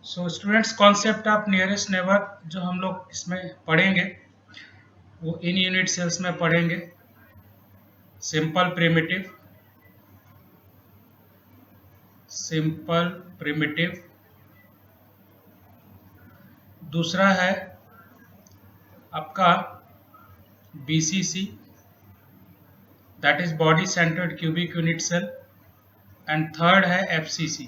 So students, concept of nearest neighbour जो हम लोग इसमें पढ़ेंगे वो इन यूनिट सेल्स में पढ़ेंगे। सिंपल प्रिमिटिव, दूसरा है आपका BCC, that is body centred cubic unit cell, and third है FCC।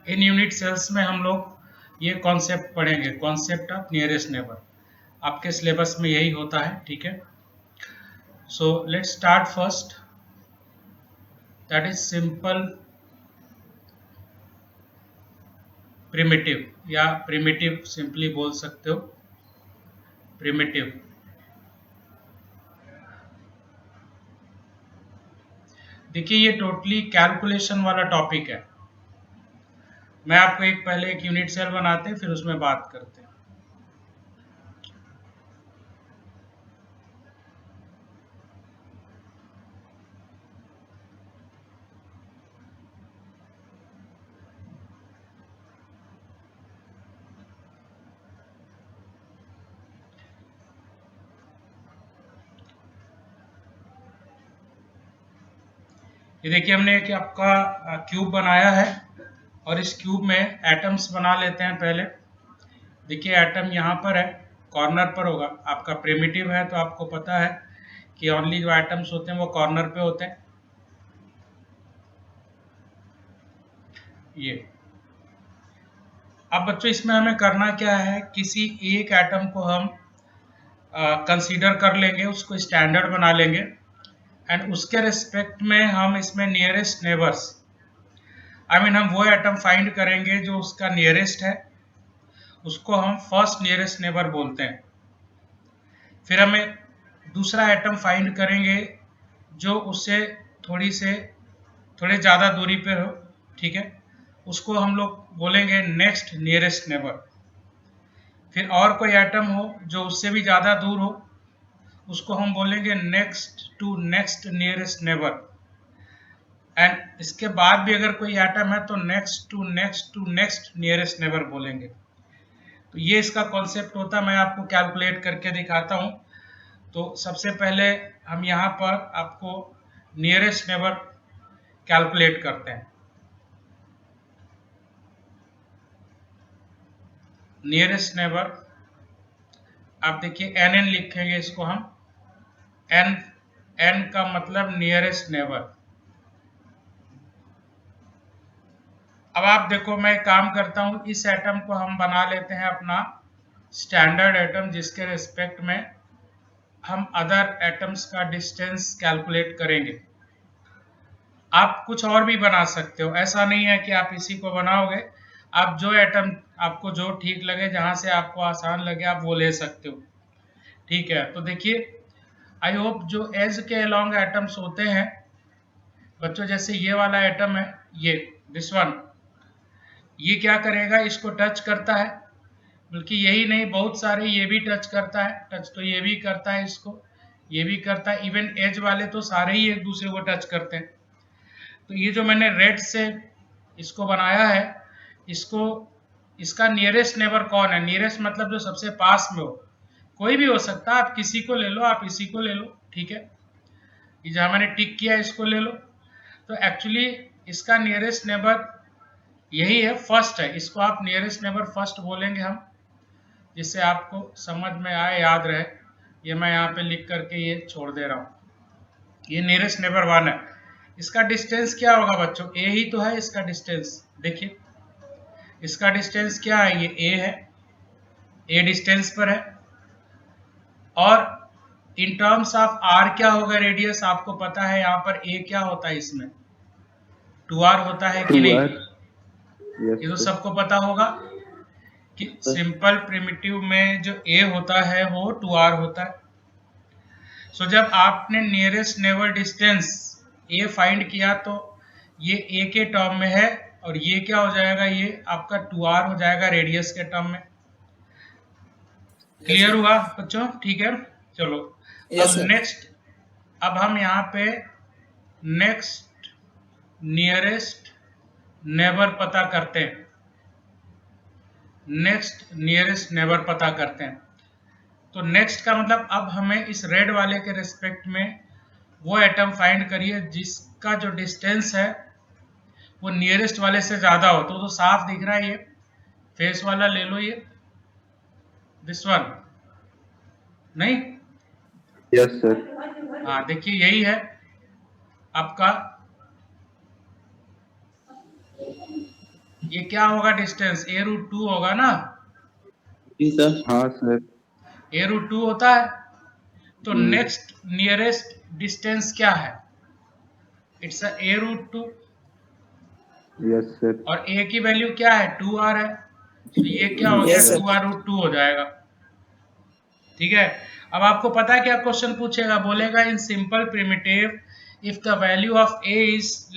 इन यूनिट सेल्स में हम लोग ये कॉन्सेप्ट पढ़ेंगे, कॉन्सेप्ट ऑफ नियरेस्ट नेबर। आपके सिलेबस में यही होता है, ठीक है। So let's start first, that is simple primitive या प्रिमिटिव सिंपली बोल सकते हो, प्रिमिटिव। देखिए ये टोटली कैलकुलेशन वाला टॉपिक है। मैं आपको पहले एक यूनिट सेल बनाते हैं, फिर उसमें बात करते हैं। ये देखिए हमने एक आपका क्यूब बनाया है और इस क्यूब में एटम्स बना लेते हैं पहले। देखिए एटम यहाँ पर है, कॉर्नर पर होगा। आपका प्रिमिटिव है तो आपको पता है कि ओनली जो एटम्स होते हैं वो कॉर्नर पे होते हैं। ये अब बच्चों इसमें हमें करना क्या है, किसी एक एटम को हम कंसीडर कर लेंगे, उसको स्टैंडर्ड बना लेंगे एंड उसके रिस्पेक्ट में हम इसमें नियरेस्ट नेबर्स, हम वो एटम फाइंड करेंगे जो उसका नियरेस्ट है, उसको हम फर्स्ट नियरेस्ट नेबर बोलते हैं। फिर हमें दूसरा एटम फाइंड करेंगे जो उससे थोड़े ज़्यादा दूरी पर हो, ठीक है, उसको हम लोग बोलेंगे नेक्स्ट नियरेस्ट नेबर। फिर और कोई एटम हो जो उससे भी ज़्यादा दूर हो, उसको हम बोलेंगे next to next nearest neighbour. And इसके बाद भी अगर कोई एटम है तो next to next to next nearest neighbour बोलेंगे। तो ये इसका कॉन्सेप्ट होता है। मैं आपको कैलकुलेट करके दिखाता हूँ। तो सबसे पहले हम यहाँ पर आपको नियरेस्ट नेबर कैलकुलेट करते हैं। नियरेस्ट नेबर, आप देखिए NN लिखेंगे इसको हम, N का मतलब नियरेस्ट नेबर। अब आप देखो मैं काम करता हूँ, इस एटम को हम बना लेते हैं अपना स्टैंडर्ड एटम, जिसके रिस्पेक्ट में हम अदर एटम्स का डिस्टेंस कैलकुलेट करेंगे। आप कुछ और भी बना सकते हो, ऐसा नहीं है कि आप इसी को बनाओगे। आप जो एटम आपको जो ठीक लगे, जहां से आपको आसान लगे, आप वो ले सकते हो, ठीक है। तो देखिए आई होप जो एज के अलोंग एटम्स होते हैं बच्चों, जैसे ये वाला एटम है, ये दिस वन, ये क्या करेगा, इसको टच करता है, बल्कि यही नहीं बहुत सारे ये भी टच करता है। टच तो ये भी करता है, इसको ये भी करता है, इवन एज वाले तो सारे ही एक दूसरे को टच करते हैं। तो ये जो मैंने रेड से इसको बनाया है, इसको इसका नियरेस्ट नेबर कौन है, नियरेस्ट मतलब जो सबसे पास में हो, कोई भी हो सकता है, आप किसी को ले लो, आप इसी को ले लो, ठीक है। ये जहाँ मैंने टिक किया इसको ले लो। तो एक्चुअली इसका नियरेस्ट नेबर यही है, फर्स्ट है, इसको आप नियरेस्ट नेबर फर्स्ट बोलेंगे हम, जिससे आपको समझ में आए, याद रहे। ये मैं यहाँ पे लिख करके ये छोड़ दे रहा हूँ। ये नियरेस्ट नेबर वन है। इसका डिस्टेंस क्या होगा बच्चों, ए ही तो है इसका डिस्टेंस। देखिए इसका डिस्टेंस क्या है, ये ए है, ए डिस्टेंस पर है। और इन टर्म्स ऑफ आर क्या होगा, रेडियस आपको पता है, यहाँ पर ए क्या होता है, इसमें 2r होता है कि नहीं, ये तो सबको पता होगा कि सिंपल प्रिमिटिव में जो ए होता है वो 2r होता है। सो जब आपने नियरेस्ट नेबर डिस्टेंस ए फाइंड किया तो ये ए के टर्म में है, और ये क्या हो जाएगा, ये आपका 2r हो जाएगा रेडियस के टर्म में। क्लियर हुआ बच्चों, ठीक है। चलो अब नेक्स्ट, अब हम यहाँ पे नेक्स्ट नियरेस्ट नेबर पता करते हैं, नेक्स्ट नियरेस्ट नेबर पता करते हैं। तो नेक्स्ट का मतलब अब हमें इस रेड वाले के रिस्पेक्ट में वो एटम फाइंड करिए जिसका जो डिस्टेंस है वो नियरेस्ट वाले से ज्यादा हो। तो साफ दिख रहा है, ये फेस वाला ले लो, ये दिस वन, नहीं? Yes sir. हाँ देखिए, यही है आपका, ये क्या होगा डिस्टेंस, a√2 होगा ना? जी सर। हाँ सर। a√2 होता है। तो नेक्स्ट नियरेस्ट डिस्टेंस क्या है? It's a√2। Yes sir. और a की वैल्यू क्या है, 2r है। तो ये क्या हो गया, Yes, sir. 2r√2 हो जाएगा। ठीक है। अब आपको पता है क्या क्वेश्चन पूछेगा, बोलेगा in simple primitive if the value of a is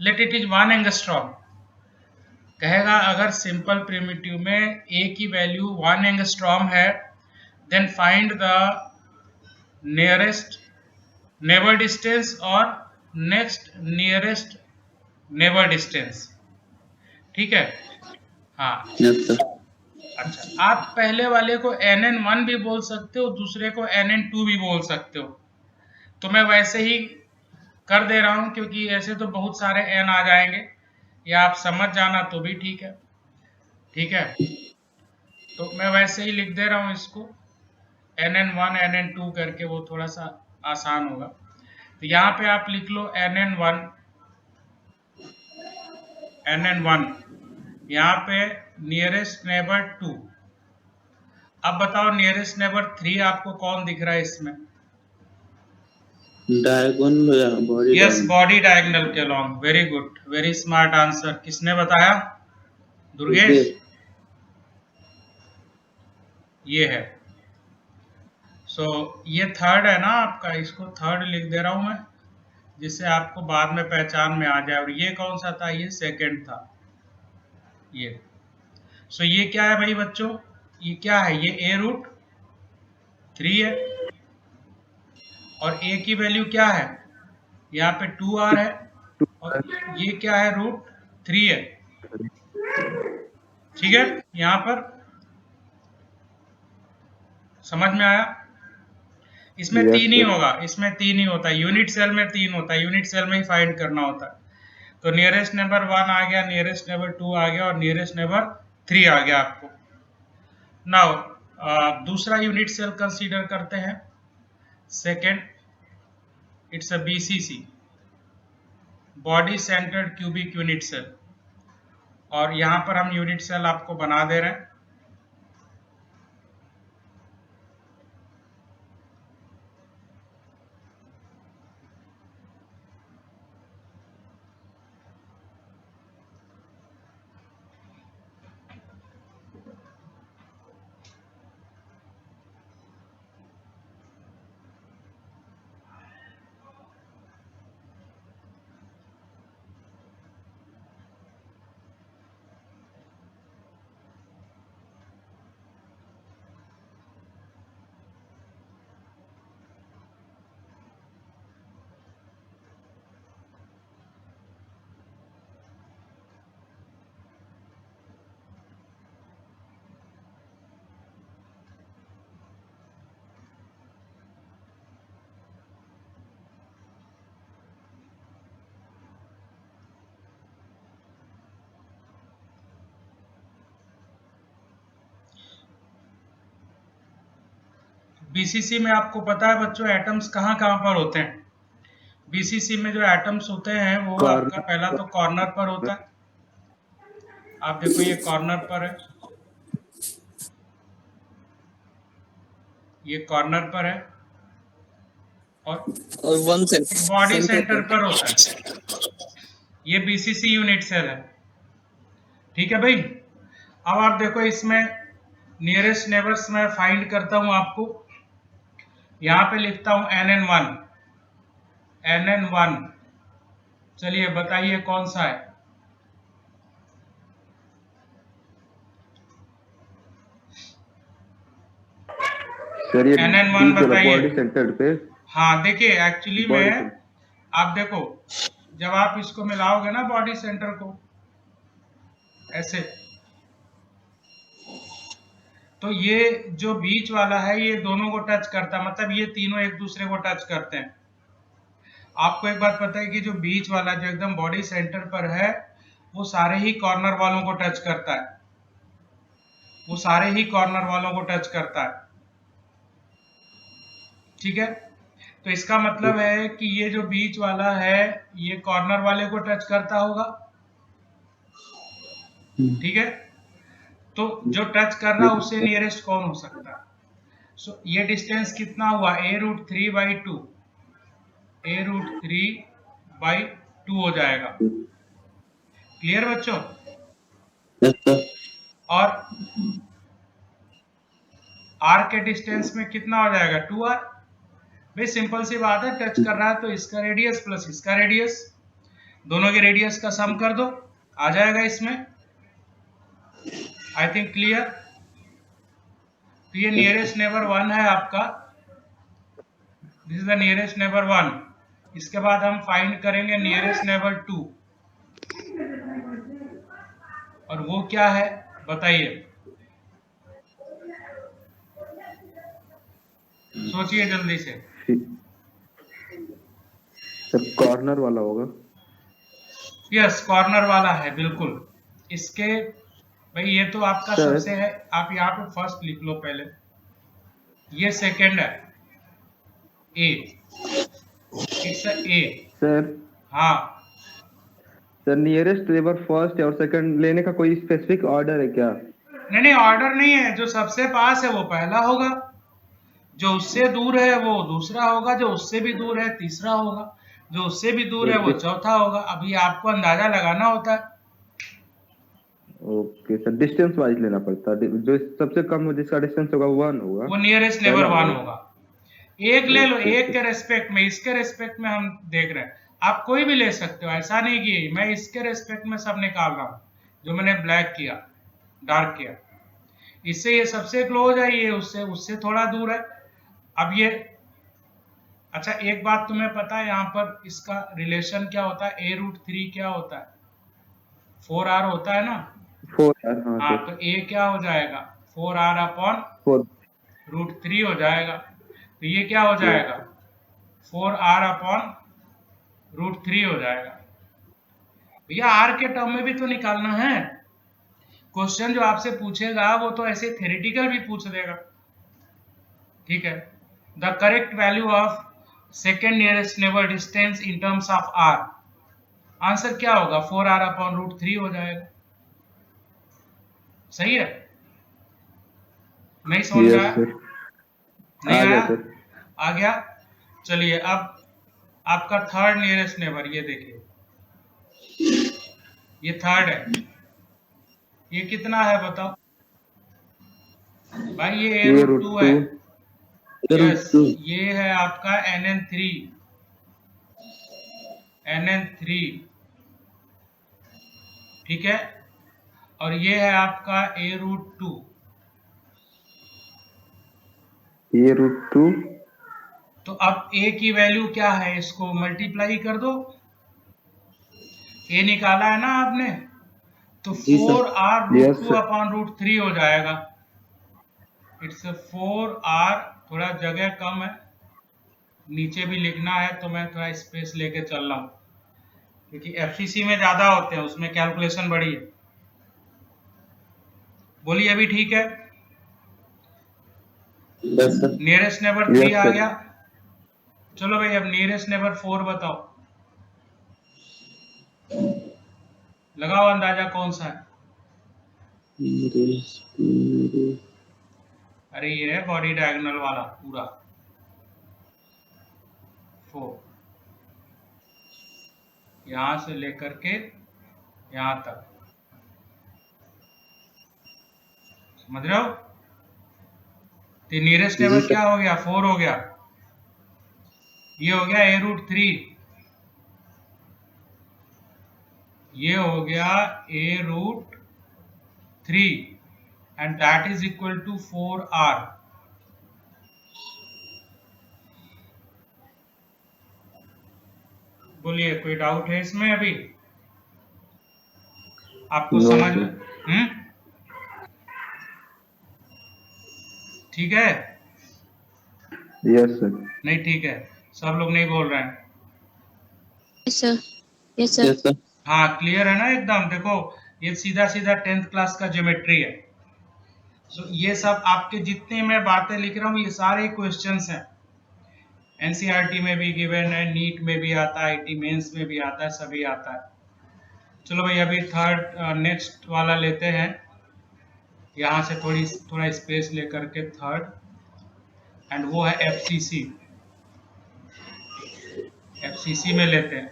let it is 1 angstrom. कहेगा अगर सिंपल प्रिमिटिव में a की वैल्यू 1 एंगस्ट्रॉम है, then find the nearest neighbour distance और नेक्स्ट नियरेस्ट नेबर डिस्टेंस। ठीक है। हाँ Yes, sir. अच्छा, आप पहले वाले को NN1 भी बोल सकते हो, दूसरे को NN2 भी बोल सकते हो। तो मैं वैसे ही कर दे रहा हूं क्योंकि ऐसे तो बहुत सारे n आ जाएंगे, या आप समझ जाना तो भी ठीक है। ठीक है, तो मैं वैसे ही लिख दे रहा हूं इसको NN1 NN2 करके, वो थोड़ा सा आसान होगा। तो यहाँ पे आप लिख लो NN1 NN1, यहाँ पे नियरेस्ट नेबर 2। अब बताओ नियरेस्ट नेबर 3 आपको कौन दिख रहा है इसमें? डायगोनल या बॉडी? यस, बॉडी डायगोनल के long. Very good, very smart answer. किसने बताया? दुर्गेश। ये है। सो ये थर्ड है ना आपका, इसको थर्ड लिख दे रहा हूं मैं, जिससे आपको बाद में पहचान में आ जाए। और ये कौन सा था? ये सेकंड था, ये। सो ये क्या है भाई बच्चों, ये क्या है? ये a√3 है। और a की वैल्यू क्या है? यहाँ पे 2r है। और ये क्या है? √3 है। ठीक है, यहाँ पर समझ में आया? इसमें Yes, 3 ही sir. होगा, इसमें 3 ही होता है, यूनिट सेल में 3 होता है, यूनिट सेल में ही फाइंड करना होता है। तो नियरेस्ट नेबर 1 आ गया, नियरेस्ट नेबर 2 आ गया, और नियरेस्ट नेबर 3 आ गया आपको। नाउ दूसरा यूनिट सेल कंसीडर करते हैं, second, it's a BCC, body centred cubic unit cell. और यहाँ पर हम यूनिट सेल आपको बना दे रहे हैं। BCC में आपको पता है बच्चों एटम्स कहाँ कहाँ पर होते हैं? BCC में जो एटम्स होते हैं वो आपका पहला तो कॉर्नर पर होता है। आप देखो ये कॉर्नर पर है, ये कॉर्नर पर है, और वन बॉडी सेंटर पर होता है। ये BCC यूनिट सेल है। ठीक है भाई। अब आप देखो इसमें नियरेस्ट नेबर्स मैं फाइंड करता हूं आपको, यहां पे लिखता हूं NN1 NN1। चलिए बताइए कौन सा है? सर ये NN1 बताइए। बॉडी सेंटर पे। हाँ देखिए, एक्चुअली बॉडी में आप देखो, जब आप इसको मिलाओगे ना बॉडी सेंटर को, ऐसे। तो ये जो बीच वाला है ये दोनों को टच करता, मतलब ये तीनों एक दूसरे को टच करते हैं। आपको एक बात पता है कि जो बीच वाला जो एकदम बॉडी सेंटर पर है वो सारे ही कॉर्नर वालों को टच करता है, वो सारे ही कॉर्नर वालों को टच करता है। ठीक है, तो इसका मतलब है कि ये जो बीच वाला है ये कॉर्नर वाले को टच करता होगा। ठीक है, तो जो टच कर रहा है उससे नियरेस्ट कौन हो सकता है? सो ये डिस्टेंस कितना हुआ? a√3/2, a√3/2 हो जाएगा। क्लियर बच्चों? और r के डिस्टेंस में कितना हो जाएगा? 2r। भाई सिंपल सी बात है, टच कर रहा है तो इसका रेडियस प्लस इसका रेडियस, दोनों के रेडियस का सम कर दो, आ जाएगा इसमें। I think clear. तो ये नियरेस्ट नेबर 1 है आपका, this is the nearest neighbour 1। इसके बाद हम फाइंड करेंगे नियरेस्ट नेबर 2, और वो क्या है बताइए, सोचिए जल्दी से। सर कॉर्नर वाला होगा। यस, कॉर्नर वाला है बिल्कुल। इसके भाई ये तो आपका सर सबसे है, आप यहाँ पे फर्स्ट लिख लो पहले, ये सेकंड है, ए, इट्स ए। सर हाँ, सर नियरेस्ट नेबर फर्स्ट और सेकंड लेने का कोई स्पेसिफिक ऑर्डर है क्या? नहीं ऑर्डर नहीं है, जो सबसे पास है वो पहला होगा, जो उससे दूर है वो दूसरा होगा, जो उससे भी दूर है तीसरा होगा, जो उससे भी दूर है वो चौथा होगा। अभी आपको अंदाजा लगाना होता है। ओके सर, डिस्टेंस वाइज लेना पड़ता है, जो सबसे कम जिसका डिस्टेंस होगा 1 होगा, वो नियरेस्ट नेबर पहला 1 होगा। होगा। एक ले लो, ओके एक के रेस्पेक्ट में, इसके रेस्पेक्ट में हम देख रहे हैं। आप कोई भी ले सकते हो, ऐसा नहीं कि मैं इसके रेस्पेक्ट में सब निकाल रहा हूँ, जो मैंने ब्लैक किया, डार्क किया, इससे ये सबसे क्लोज है, ये उससे उससे थोड़ा दूर है। अब ये अच्छा, एक बात तुम्हें पता है यहाँ पर इसका रिलेशन क्या होता है? a√3 क्या होता है? 4r होता है ना। 4 हाँ हाँ, सर, तो a क्या हो जाएगा? 4r अपॉन 4 √3 हो जाएगा। तो ये क्या हो यस जाएगा? 4r अपॉन √3 हो जाएगा। भैया r के टर्म में भी तो निकालना है। क्वेश्चन जो आपसे पूछेगा वो तो ऐसे थ्योरेटिकल भी पूछ देगा। ठीक है, the correct value of second nearest neighbour distance in terms of r, answer क्या होगा? 4r अपॉन √3 हो जाएगा। सही है? नहीं समझ में यस आया? सर, नहीं आ गया आया? सर। आ गया। चलिए अब आपका थर्ड नियरेस्ट नेबर, ये देखिए, ये थर्ड है, ये कितना है बताओ भाई? ये ये a√2 रूट है। टू यस, ये है आपका NN3, NN3। ठीक है, और ये है आपका a√2। ये √2 तो अब a की वैल्यू क्या है? इसको मल्टीप्लाई कर दो, a निकाला है ना आपने, तो 4r√2 यस अपॉन √3 हो जाएगा। इट्स 4r, थोड़ा जगह कम है, नीचे भी लिखना है तो मैं थोड़ा स्पेस लेके चल रहा हूँ, क्योंकि FCC में ज्यादा होते हैं, उसमें कैलकुलेशन बड़ी है। बोलिए अभी ठीक है? नियरेस्ट नेबर 3 यस आ सर। गया। चलो भाई अब नियरेस्ट नेबर 4 बताओ, लगाओ अंदाजा कौन सा है? अरे ये है बॉडी डायगोनल वाला पूरा 4, यहां से लेकर के यहां तक, समझ रहे हो? तो नियरेस्ट जी नेबर सर। क्या हो गया? 4 हो गया। ये हो गया a√3, ये हो गया a√3, and that is equal to 4r। बोलिए कोई डाउट है इसमें अभी? आपको नो समझ सर। में ठीक है? Yes sir. नहीं ठीक है, सब लोग नहीं बोल रहे हैं। Yes sir. Yes sir. Yes sir. हाँ क्लियर है ना एकदम? देखो ये सीधा सीधा 10th क्लास का ज्योमेट्री है। सो ये सब आपके जितने मैं बातें लिख रहा हूँ ये सारे क्वेश्चंस हैं, एनसीईआरटी में भी गिवन है, नीट में भी आता है, आईटी मेंस में भी आता है, सभी आता है। चलो भाई अभी थर्ड नेक्स्ट वाला लेते हैं, यहाँ से थोड़ा स्पेस लेकर के थर्ड, एंड वो है एफसीसी। एफसीसी में लेते हैं,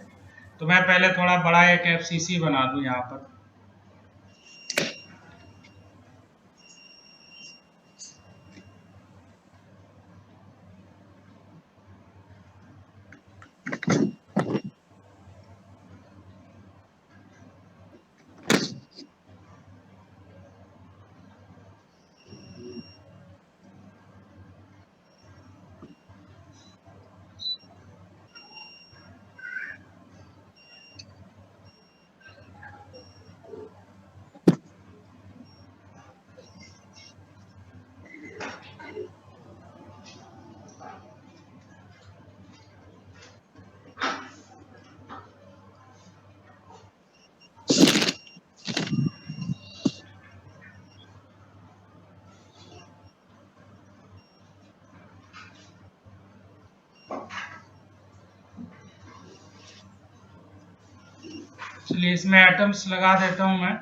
तो मैं पहले थोड़ा बड़ा एक एफसीसी बना दूं यहाँ पर। चलिए इसमें एटम्स लगा देता हूं मैं।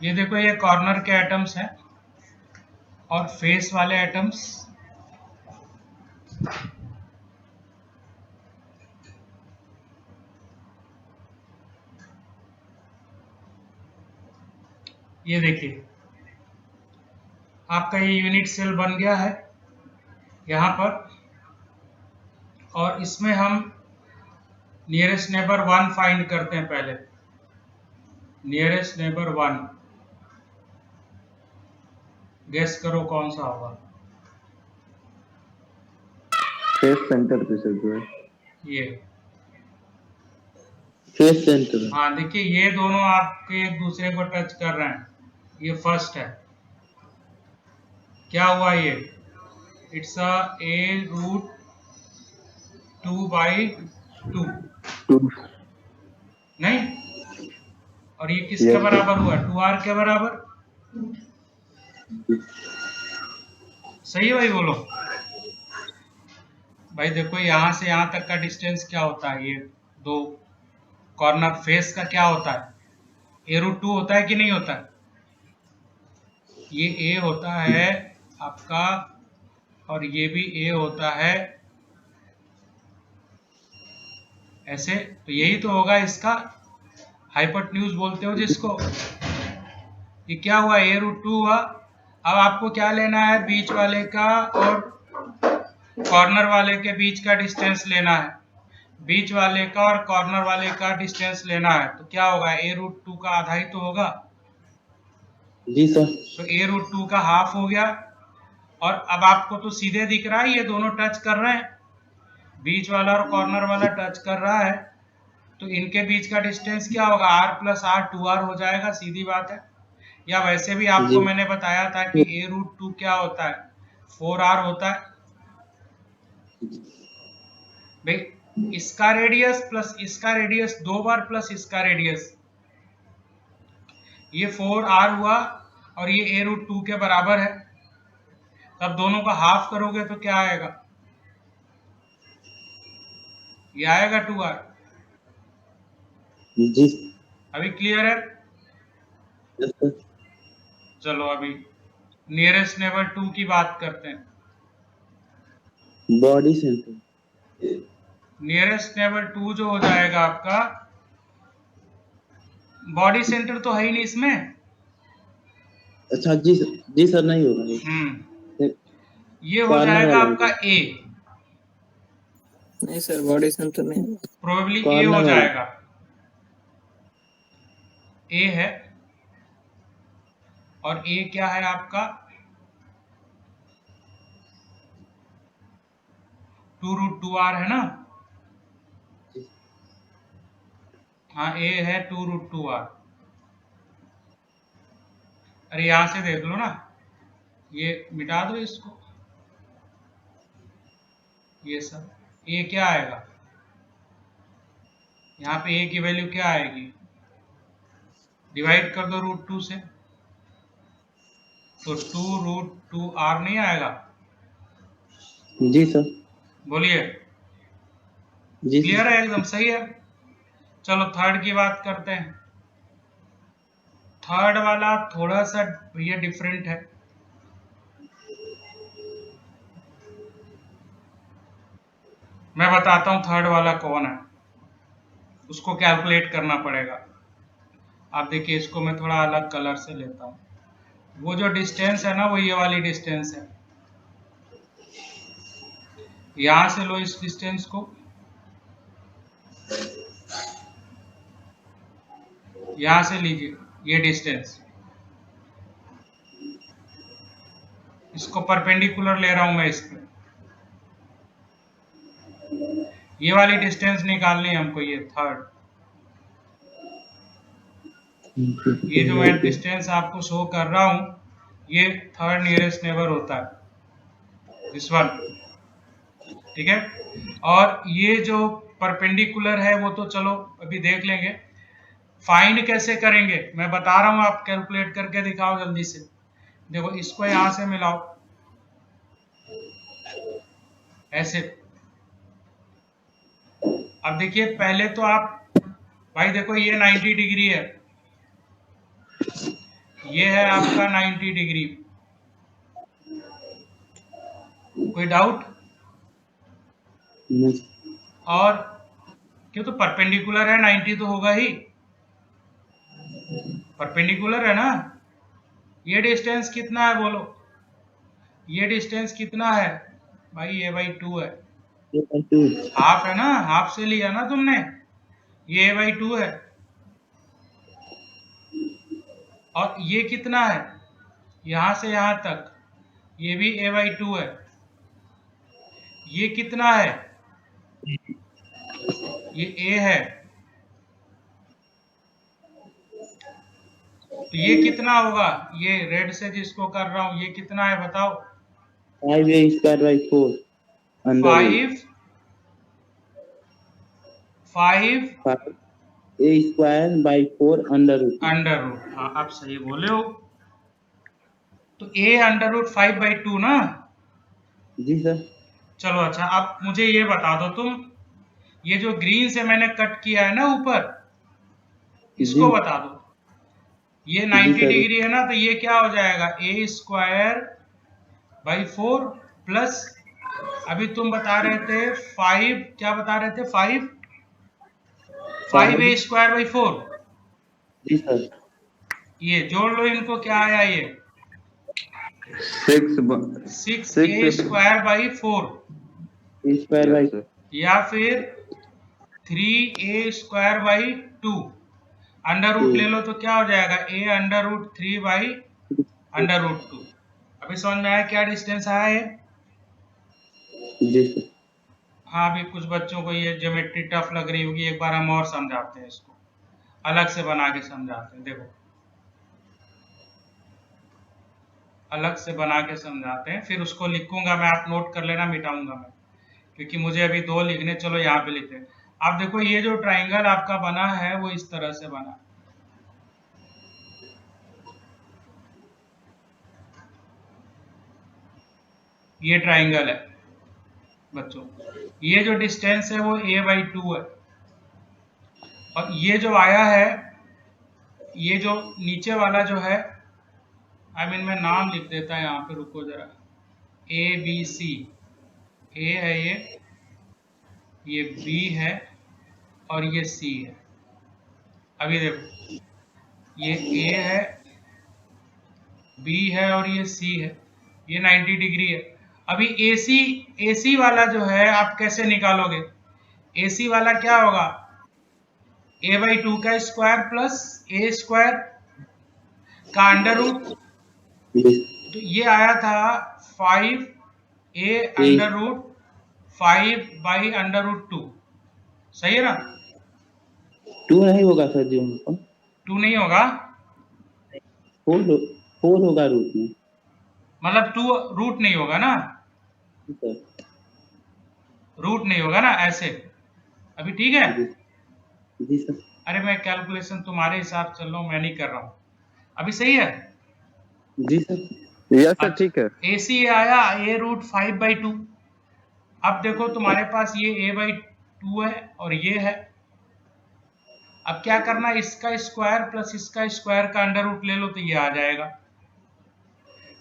ये देखो ये कॉर्नर के एटम्स हैं और फेस वाले एटम्स। ये देखिए आपका ये यूनिट सेल बन गया है यहाँ पर, और इसमें हम नियरेस्ट नेबर 1 फाइंड करते हैं पहले। नियरेस्ट नेबर 1 गेस करो कौन सा होगा? फेस सेंटर पे सर जो है। ये फेस सेंटर। हाँ देखिए ये दोनों आपके एक दूसरे को टच कर रहे हैं, ये फर्स्ट है। क्या हुआ ये? इट्स a रूट 2/2 नहीं, और ये किसके बराबर हुआ? 2r के बराबर। सही है भाई, बोलो भाई। देखो यहाँ से यहाँ तक का डिस्टेंस क्या होता है? ये दो कॉर्नर फेस का क्या होता है? a√2 होता है कि नहीं होता है? ये a होता है आपका, और ये भी a होता है ऐसे, तो यही तो होगा इसका हाइपोटेन्यूज बोलते हो जिसको। ये क्या हुआ? a√2 हुआ। अब आपको क्या लेना है? बीच वाले का और कॉर्नर वाले के बीच का डिस्टेंस लेना है। बीच वाले का और कॉर्नर वाले का डिस्टेंस लेना है, तो क्या होगा? a√2 का आधा ही तो होगा। जी सर। तो a√2 का हाफ हो गया। और अब आपको तो सीधे दिख रहा है ये दोनों टच कर रहे हैं, बीच वाला और कॉर्नर वाला टच कर रहा है, तो इनके बीच का डिस्टेंस क्या होगा? r प्लस r 2r हो जाएगा, सीधी बात है। या वैसे भी आपको मैंने बताया था कि a√2 क्या होता है? 4r होता है भाई। इसका रेडियस प्लस इसका रेडियस 2 बार प्लस इसका रेडियस, ये 4r हुआ, और ये a√2 के बराबर है। तब दोनों का हाफ करोगे तो क्या आएगा? ये आएगा 2r। जी। अभी क्लियर है? चलो अभी नियरेस्ट नेबर 2 की बात करते हैं। Body centre. नियरेस्ट नेबर 2 जो हो जाएगा आपका, बॉडी सेंटर तो है ही नहीं इसमें। अच्छा जी सर। जी सर, नहीं होगा। ये हो जाएगा आपका a, नहीं सर, बॉडी सेंटर नहीं। प्रोबेबली a हो जाएगा। ए है, और ए क्या है आपका 2√2r है ना। हाँ, ए है 2√2r। अरे यहां से देख लो ना, ये मिटा दो इसको, ये सब। ए क्या आएगा यहाँ पे, ए की वैल्यू क्या आएगी, डिवाइड कर दो √2 से, तो 2√2r नहीं आएगा। जी सर। बोलिए, जी क्लियर है, एकदम सही है। चलो थर्ड की बात करते हैं। थर्ड वाला थोड़ा सा भैया डिफरेंट है। मैं बताता हूं थर्ड वाला कौन है, उसको कैलकुलेट करना पड़ेगा। आप देखिए, इसको मैं थोड़ा अलग कलर से लेता हूँ। वो जो डिस्टेंस है ना, वो ये वाली डिस्टेंस है। यहां से लो इस डिस्टेंस को, यहां से लीजिए ये डिस्टेंस, इसको परपेंडिकुलर ले रहा हूं मैं इस पे। ये वाली डिस्टेंस निकालनी है हमको, ये थर्ड। ये जो मैं डिस्टेंस आपको शो कर रहा हूं, ये थर्ड नियरेस्ट नेबर होता है, दिस वन। ठीक है, और ये जो परपेंडिकुलर है वो तो चलो अभी देख लेंगे। फाइंड कैसे करेंगे मैं बता रहा हूं, आप कैलकुलेट करके दिखाओ जल्दी से। देखो, इसको यहां से मिलाओ ऐसे। अब देखिए, पहले तो आप, भाई देखो ये 90 डिग्री है, ये है आपका 90 डिग्री। कोई डाउट? और क्यों, तो परपेंडिकुलर है, 90 तो होगा ही, परपेंडिकुलर है ना। ये डिस्टेंस कितना है बोलो, ये डिस्टेंस कितना है भाई, ये बाई 2 है, हाफ है ना, हाफ से लिया ना तुमने, ये बाई 2 है। और ये कितना है, यहां से यहां तक, ये भी a/2 है। ये कितना है, ये a है, तो ये कितना होगा, ये रेड से जिसको कर रहा हूं, ये कितना है बताओ, 5a² 4 अंडर रूट। हाँ, आप सही बोले हो। तो a√5/2 ना। जी सर। चलो अच्छा, अब मुझे ये बता दो तुम, ये जो ग्रीन से मैंने कट किया है ना ऊपर, इसको बता दो। ये 90 डिग्री है ना, तो ये क्या हो जाएगा, a²/4 प्लस, अभी तुम बता रहे थे 5, क्या बता रहे थे, 5a²/4। जी सर। ये जोड़ लो इनको, क्या आया ये 6a²/4, या फिर 3a²/2। अंडर रूट ले लो तो क्या हो जाएगा, a√3/√2। अभी समझ में आया क्या डिस्टेंस आया है। जी सर। हाँ, अभी कुछ बच्चों को ये ज्योमेट्री टफ लग रही होगी, एक बार हम और समझाते हैं इसको, अलग से बना के समझाते हैं। देखो, अलग से बना के समझाते हैं, फिर उसको लिखूंगा मैं, आप नोट कर लेना, मिटाऊंगा मैं, क्योंकि मुझे अभी 2 लिखने। चलो यहाँ पे लिखते हैं। आप देखो, ये जो ट्राइंगल आपका बना है वो इस तरह से बना, ये ट्राइंगल है बच्चों। ये जो डिस्टेंस है वो a/2 है, और ये जो आया है, ये जो नीचे वाला जो है, मैं नाम लिख देता है यहाँ पे, रुको जरा, ABC, A है ये B है, और ये C है। अभी देखो, ये A है, B है, और ये C है, ये 90 डिग्री है। अभी AC वाला जो है आप कैसे निकालोगे, AC वाला क्या होगा, a/2 का स्क्वायर प्लस a स्क्वायर का अंडर रूट, तो ये आया था 5a अंडर रूट 5/√2। सही है ना? 2 नहीं होगा सर जी, हमको 2 नहीं होगा, 4 होगा रूट में मतलब 2 रूट नहीं होगा ना, सर। रूट नहीं होगा ना ऐसे। अभी ठीक है? जी सर। अरे मैं कैलकुलेशन तुम्हारे हिसाब से चल रहा हूँ, मैं नहीं कर रहा हूँ। अभी सही है? जी सर। यस सर, ठीक है। AC आया a√5/2। अब देखो तुम्हारे पास ये a/2 है और ये है। अब क्या करना, इसका स्क्वायर प्लस इसका स्क्वायर का अंडर रूट ले लो तो ये आ जाएगा।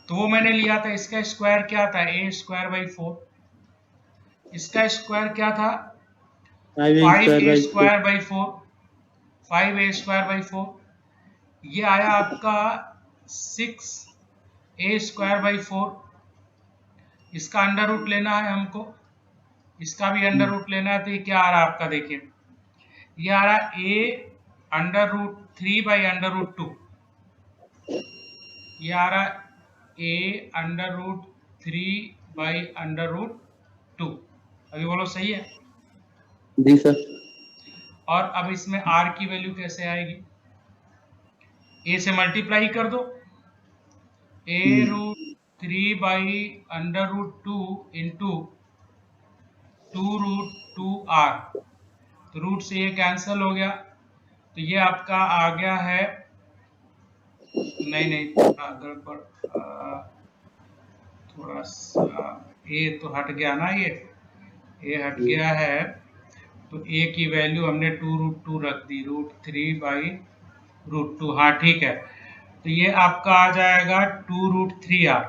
तो वो मैंने लिया था, इसका स्क्वायर क्या था, a²/4। इसका स्क्वायर क्या था, 5a²/4। 5a²/4 ये आया आपका 6a²/4। इसका अंडर रूट लेना है हमको, इसका भी अंडर रूट लेना है। तो ये क्या आ रहा है आपका, देखिए ये आ रहा है a√3/√2। ये आ रहा है a√3/√2। अभी बोलो सही है? जी सर। और अब इसमें r की वैल्यू कैसे आएगी, a से मल्टीप्लाई कर दो, a√3/√2 इंटू 2√2r। तो रूट से ये कैंसिल हो गया, तो ये आपका आ गया है, नहीं थोड़ा गड़बड़, थोड़ा सा ए तो हट गया ना, ये हट गया है। तो ए की वैल्यू हमने 2√2 रख दी, √3/√2। हाँ ठीक है, तो ये आपका आ जाएगा 2√3r,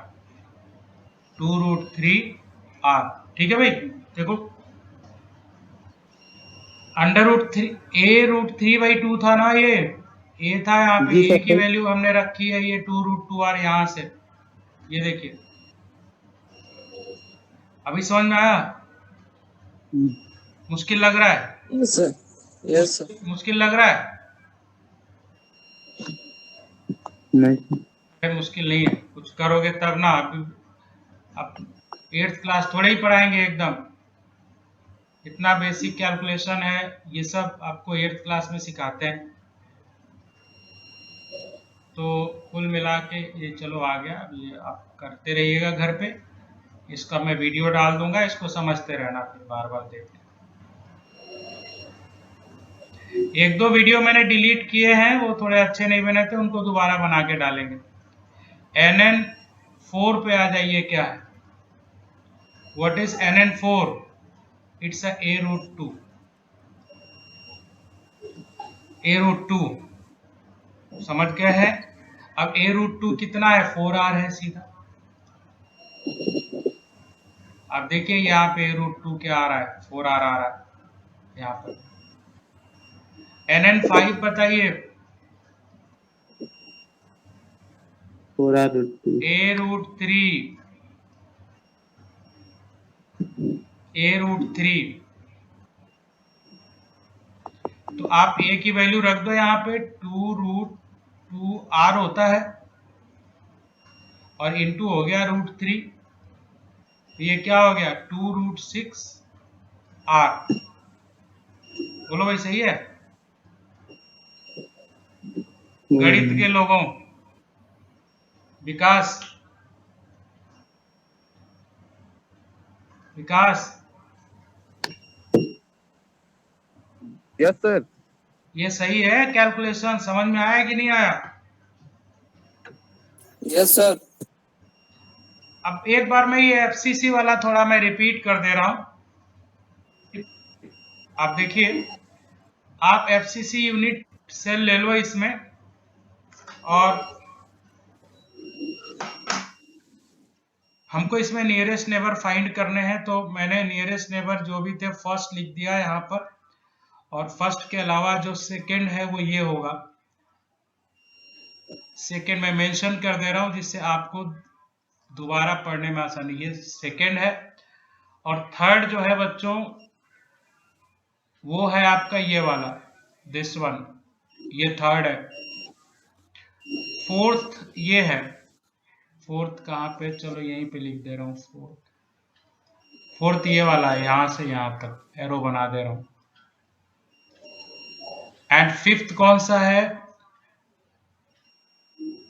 2√3r। ठीक है भाई, देखो अंडर√3 a√3/2 था ना, ये ए था यहाँ पे, जी ए सर। की वैल्यू हमने रखी है ये 2√2r यहाँ से। ये देखिए, अभी समझ में आया? मुश्किल लग रहा है? Yes sir, yes sir. मुश्किल लग रहा है? नहीं अरे मुश्किल नहीं है, कुछ करोगे तब ना। अब 8th क्लास थोड़े ही पढ़ाएंगे एकदम, इतना बेसिक कैलकुलेशन है, ये सब आपको 8th क्लास में सिखाते हैं। तो कुल मिला के ये चलो आ गया। अब ये आप करते रहिएगा घर पे, इसका मैं वीडियो डाल दूंगा, इसको समझते रहना, फिर बार बार देख के। 1-2 वीडियो मैंने डिलीट किए हैं, वो थोड़े अच्छे नहीं बने थे, उनको दोबारा बना के डालेंगे। NN4 पे आ जाइए, क्या है, what is NN4? It's a√2, a√2 समझ गए हैं? अब a√2 कितना है, 4r है सीधा। अब देखिए यहाँ पे a√2 क्या आ रहा है, 4r आ रहा है यहाँ पर। NN5 बताइए, a√3 तो आप a की वैल्यू रख दो यहाँ पे, 2√2r होता है और इंटू हो गया √3, तो ये क्या हो गया, 2√6r। बोलो भाई सही है? गणित के लोगों, विकास यस सर। ये सही है कैलकुलेशन? समझ में आया कि नहीं आया? Yes sir. अब एक बार मैं ये FCC वाला थोड़ा मैं रिपीट कर दे रहा हूं। आप देखिए, आप FCC यूनिट सेल ले लो इसमें, और हमको इसमें नियरेस्ट नेबर फाइंड करने हैं। तो मैंने नियरेस्ट नेबर जो भी थे फर्स्ट लिख दिया है यहाँ पर, और फर्स्ट के अलावा जो सेकंड है वो ये होगा। सेकंड मैं मेंशन कर दे रहा हूँ जिससे आपको दोबारा पढ़ने में आसानी। ये सेकंड है, और थर्ड जो है बच्चों वो है आपका ये वाला, दिस वन, ये थर्ड है। फोर्थ ये है, फोर्थ कहाँ पे, चलो यहीं पे लिख दे रहा हूँ। फोर्थ ये वाला है, यहां से यहां तक एरो बना दे रहा हूं। एंड फिफ्थ कौन सा है,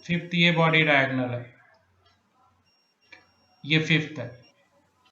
फिफ्थ ये बॉडी डायगोनल है, ये फिफ्थ है।